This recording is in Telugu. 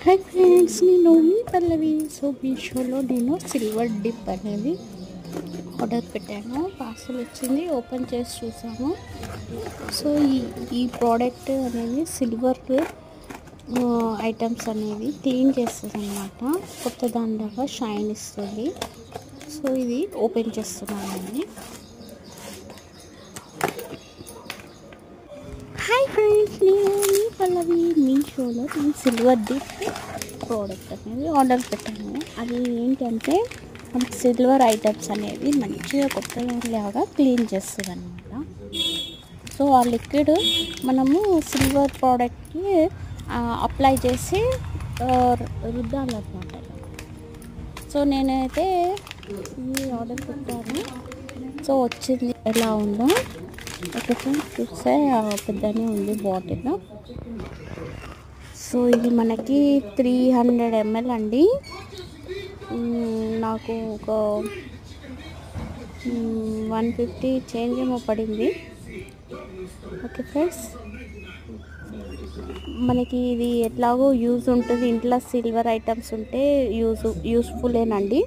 హాయ్ ఫ్రెండ్స్, నేను మీ పల్లవి. సో మీషోలో నేను సిల్వర్ డిప్ అనేది ఆర్డర్ పెట్టాను. పార్సల్ వచ్చింది, ఓపెన్ చేసి చూసాము. సో ఈ ప్రోడక్ట్ అనేది సిల్వర్ ఐటమ్స్ అనేవి క్లీన్ చేస్తుంది అన్నమాట. కొత్త దానిలాగా షైన్ ఇస్తుంది. సో ఇది ఓపెన్ చేస్తున్నానండి. హాయ్ ఫ్రెండ్స్, నేను మీ పల్లవి. మీషోలో నేను సిల్వర్ డిప్ ప్రోడక్ట్ అనేది ఆర్డర్ పెట్టాను. అది ఏంటంటే మనకి సిల్వర్ ఐటమ్స్ అనేవి మంచిగా కొత్తలాగా క్లీన్ చేస్తుంది అనమాట. సో ఆ లిక్విడ్ మనము సిల్వర్ ప్రోడక్ట్కి అప్లై చేసి రుద్దాలన్నమాట. సో నేనైతే ఇది ఆర్డర్ పెట్టాను. సో వచ్చింది ఎలా ఉందో ఓకే ఫ్రెండ్స్, చూస్తే పెద్దనే ఉంది బాటిల్. సో ఇది మనకి 300 ml అండి. నాకు ఒక 150 చేంజ్ ఏమో పడింది. ఓకే ఫ్రెండ్స్, మనకి ఇది ఎట్లాగో యూజ్ ఉంటుంది. ఇంట్లో సిల్వర్ ఐటమ్స్ ఉంటే యూస్ఫుల్లేనండి.